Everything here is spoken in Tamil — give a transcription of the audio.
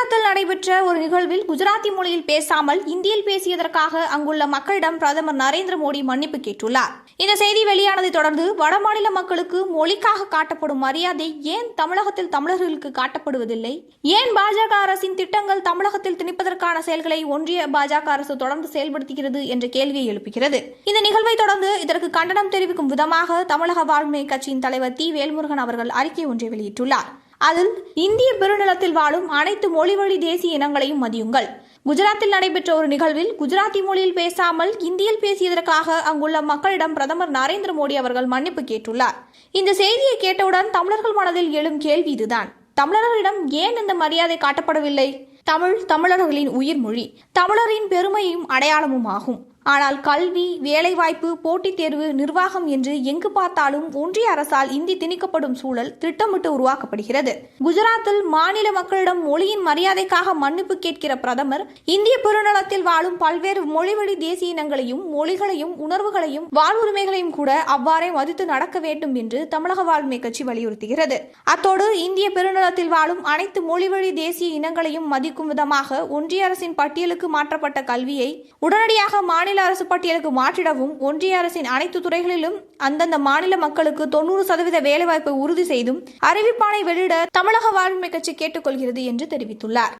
குஜராத்தில் நடைபெற்ற ஒரு நிகழ்வில் குஜராத்தி மொழியில் பேசாமல் இந்தியில் பேசியதற்காக அங்குள்ள மக்களிடம் பிரதமர் நரேந்திர மோடி மன்னிப்பு கேட்டுள்ளார். இந்த செய்தி வெளியானதை தொடர்ந்து வடமாநில மக்களுக்கு மொழிக்காக காட்டப்படும் மரியாதை ஏன் தமிழகத்தில் தமிழர்களுக்கு காட்டப்படுவதில்லை? ஏன் பாஜக அரசின் திட்டங்கள் தமிழகத்தில் திணிப்பதற்கான செயல்களை ஒன்றிய பாஜக அரசு தொடர்ந்து செயல்படுத்துகிறது என்ற கேள்வியை எழுப்புகிறது. இந்த நிகழ்வை தொடர்ந்து இதற்கு கண்டனம் தெரிவிக்கும் விதமாக தமிழக வாழ்வுரிமை கட்சியின் தலைவர் தி. வேல்முருகன் அவர்கள் அறிக்கை ஒன்றை வெளியிட்டுள்ளார். அதில் இந்திய பெருநிலத்தில் வாழும் அனைத்து மொழிவழி தேசிய இனங்களையும் மதியுங்கள். குஜராத்தில் நடைபெற்ற ஒரு நிகழ்வில் குஜராத்தி மொழியில் பேசாமல் இந்தியில் பேசியதற்காக அங்குள்ள மக்களிடம் பிரதமர் நரேந்திர மோடி அவர்கள் மன்னிப்பு கேட்டுள்ளார். இந்த செய்தியை கேட்டவுடன் தமிழர்கள் மனதில் எழும் கேள்வி இதுதான். தமிழர்களிடம் ஏன் இந்த மரியாதை காட்டப்படவில்லை? தமிழ் தமிழர்களின் உயிர் மொழி, தமிழரின் பெருமையும் அடையாளமும் ஆகும். ஆனால் கல்வி, வேலைவாய்ப்பு, போட்டித் தேர்வு, நிர்வாகம் என்று எங்கு பார்த்தாலும் ஒன்றிய அரசால் இந்தி திணிக்கப்படும் சூழல் திட்டமிட்டு உருவாக்கப்படுகிறது. குஜராத்தில் மாநில மக்களிடம் மொழியின் மரியாதைக்காக மன்னிப்பு கேட்கிற பிரதமர் இந்திய பெருநிலத்தில் வாழும் பல்வேறு மொழிவழி தேசிய இனங்களையும் மொழிகளையும் உணர்வுகளையும் வாழ்வுரிமைகளையும் கூட அவ்வாறே மதித்து நடக்க வேண்டும் என்று தமிழக வாழ்வுரிமை கட்சி வலியுறுத்துகிறது. அத்தோடு இந்திய பெருநிலத்தில் வாழும் அனைத்து மொழிவழி தேசிய இனங்களையும் மதிக்கும் விதமாக ஒன்றிய அரசின் பட்டியலுக்கு மாற்றப்பட்ட கல்வியை உடனடியாக மாநில அரசு பட்டியலுக்கு மாற்றிடவும், ஒன்றிய அரசின் அனைத்து துறைகளிலும் அந்தந்த மாநில மக்களுக்கு 90% வேலைவாய்ப்பை உறுதி செய்தும் அறிவிப்பாணை வெளியிட தமிழக வாழ்வுரிமை கட்சி கேட்டுக்கொள்கிறது என்று தெரிவித்துள்ளார்.